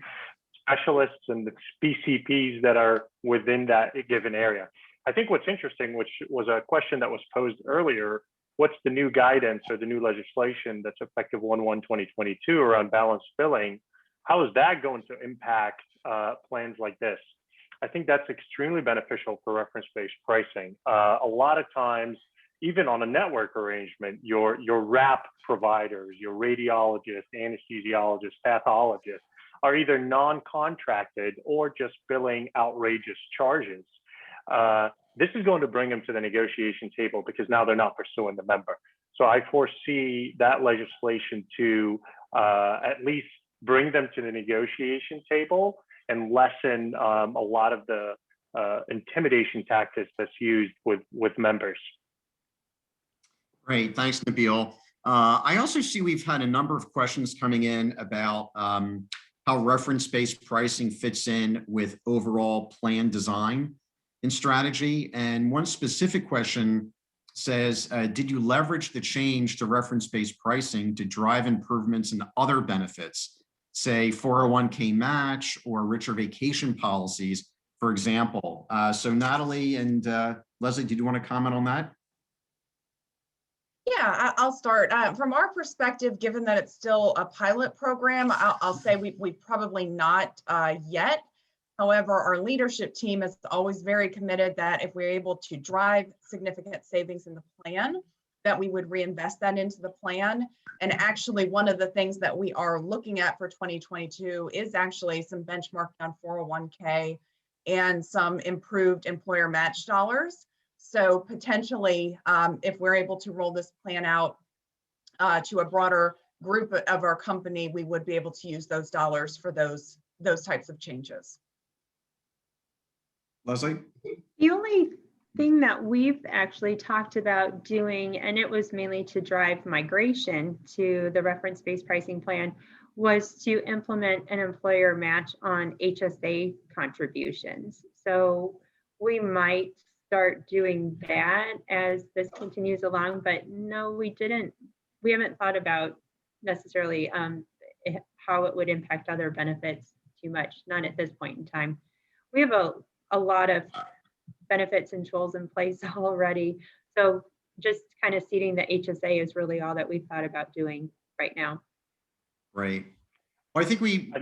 specialists and the PCPs that are within that given area. I think what's interesting, which was a question that was posed earlier, what's the new guidance or the new legislation that's effective 1/1/2022 around balance billing? How is that going to impact plans like this? I think that's extremely beneficial for reference-based pricing. A lot of times, even on a network arrangement, your wrap providers, your radiologists, anesthesiologists, pathologists are either non-contracted or just billing outrageous charges. This is going to bring them to the negotiation table because now they're not pursuing the member. So I foresee that legislation to at least bring them to the negotiation table and lessen a lot of the intimidation tactics that's used with members. Great, thanks, Nabil. I also see we've had a number of questions coming in about how reference-based pricing fits in with overall plan design and strategy. And one specific question says, did you leverage the change to reference-based pricing to drive improvements in other benefits, say 401k match or richer vacation policies, for example? So Natalie and Leslie, did you want to comment on that? Yeah, I'll start. From our perspective, given that it's still a pilot program, I'll say we probably not yet. However, our leadership team is always very committed that if we're able to drive significant savings in the plan, that we would reinvest that into the plan. And actually, one of the things that we are looking at for 2022 is actually some benchmarking on 401k and some improved employer match dollars. So potentially, if we're able to roll this plan out to a broader group of our company, we would be able to use those dollars for those types of changes. Leslie? The only thing that we've actually talked about doing, and it was mainly to drive migration to the reference-based pricing plan, was to implement an employer match on HSA contributions. So we might start doing that as this continues along, but no, we didn't we haven't thought about necessarily how it would impact other benefits too much, not at this point in time. We have a lot of benefits and tools in place already. So just kind of seeding the HSA is really all that we've thought about doing right now. Right. Well, I think we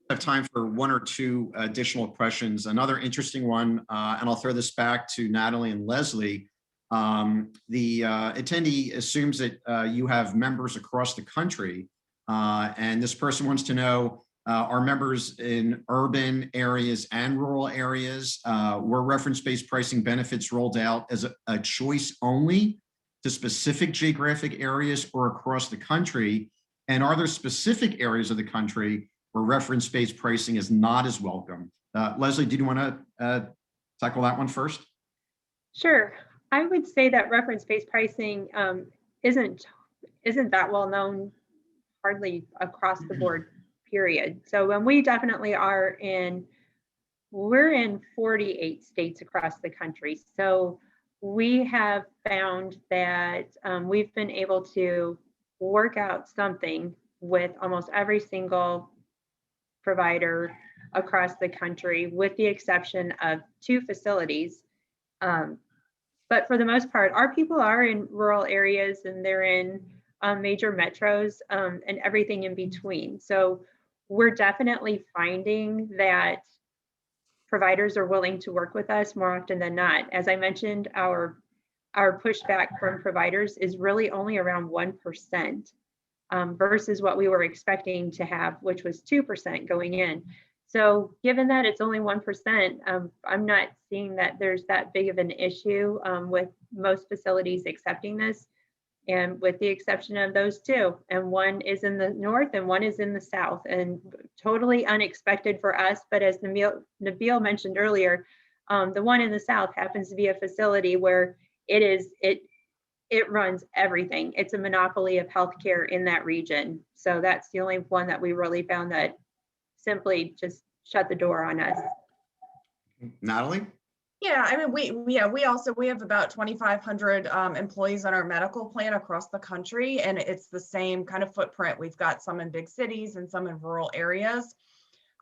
have time for one or two additional questions. Another interesting one, and I'll throw this back to Natalie and Leslie. The attendee assumes that you have members across the country, and this person wants to know, are members in urban areas and rural areas? Were reference-based pricing benefits rolled out as a choice only to specific geographic areas or across the country? And are there specific areas of the country where reference-based pricing is not as welcome? Leslie, did you want to tackle that one first? Sure. I would say that reference-based pricing isn't that well known, hardly across the board, period. So when we definitely we're in 48 states across the country. So we have found that we've been able to work out something with almost every single provider across the country, with the exception of 2 facilities. But for the most part, our people are in rural areas and they're in major metros and everything in between. So we're definitely finding that providers are willing to work with us more often than not. As I mentioned, our pushback from providers is really only around 1% versus what we were expecting to have, which was 2% going in. So given that it's only 1%, I'm not seeing that there's that big of an issue with most facilities accepting this, and with the exception of those 2. And one is in the north and one is in the south, and totally unexpected for us. But as Nabil mentioned earlier, the one in the south happens to be a facility where it runs everything. It's a monopoly of healthcare in that region. So that's the only one that we really found that simply just shut the door on us. Natalie? Yeah, I mean, we have about 2,500 employees on our medical plan across the country, and it's the same kind of footprint. We've got some in big cities and some in rural areas.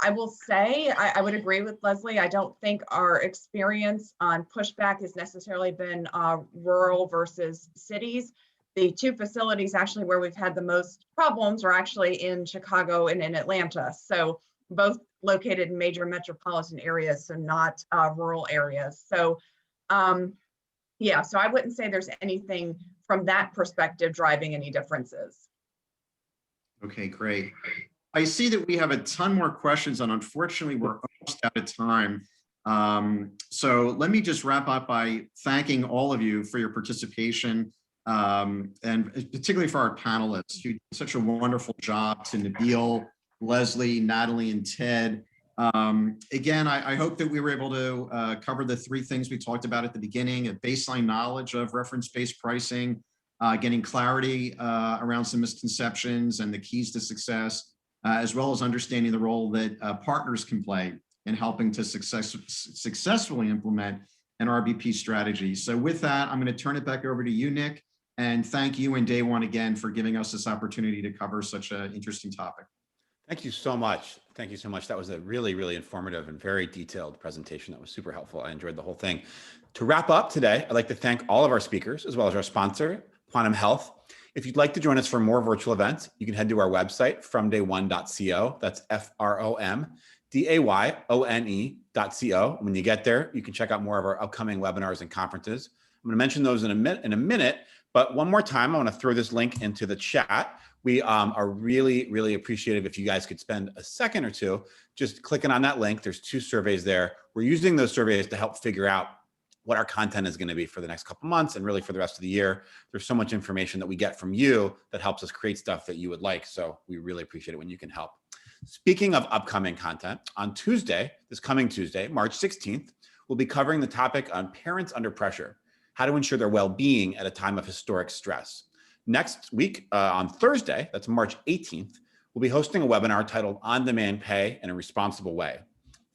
I will say, I would agree with Leslie. I don't think our experience on pushback has necessarily been rural versus cities. The 2 facilities actually where we've had the most problems are actually in Chicago and in Atlanta. So both located in major metropolitan areas, so not rural areas. So yeah, so I wouldn't say there's anything from that perspective driving any differences. Okay, great. I see that we have a ton more questions, and unfortunately we're almost out of time. So let me just wrap up by thanking all of you for your participation, and particularly for our panelists who did such a wonderful job, to Nabil, Leslie, Natalie, and Ted. Again, I hope that we were able to cover the 3 things we talked about at the beginning: a baseline knowledge of reference-based pricing, getting clarity around some misconceptions and the keys to success, as well as understanding the role that partners can play in helping to successfully implement an RBP strategy. So with that, I'm going to turn it back over to you, Nick, and thank you and Day One again for giving us this opportunity to cover such an interesting topic. Thank you so much. Thank you so much. That was a really, really informative and very detailed presentation. That was super helpful. I enjoyed the whole thing. To wrap up today, I'd like to thank all of our speakers, as well as our sponsor, Quantum Health. If you'd like to join us for more virtual events, you can head to our website, fromday1.co. That's FROMDAYONE.co. When you get there, you can check out more of our upcoming webinars and conferences. I'm going to mention those in a minute, but one more time, I want to throw this link into the chat. We are really, really appreciative if you guys could spend a second or two just clicking on that link. There's 2 surveys there. We're using those surveys to help figure out what our content is going to be for the next couple months and really for the rest of the year. There's so much information that we get from you that helps us create stuff that you would like. So we really appreciate it when you can help. Speaking of upcoming content, on Tuesday, this coming Tuesday, March 16th, we'll be covering the topic on parents under pressure, how to ensure their well-being at a time of historic stress. Next week, on Thursday, that's March 18th, we'll be hosting a webinar titled On-Demand Pay in a Responsible Way.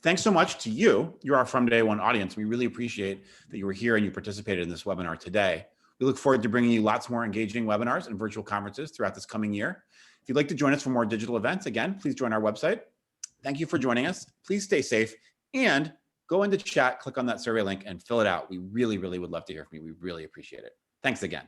Thanks so much to you. You're our From Day One audience. We really appreciate that you were here and you participated in this webinar today. We look forward to bringing you lots more engaging webinars and virtual conferences throughout this coming year. If you'd like to join us for more digital events, again, please join our website. Thank you for joining us. Please stay safe and go into chat, click on that survey link and fill it out. We really, really would love to hear from you. We really appreciate it. Thanks again.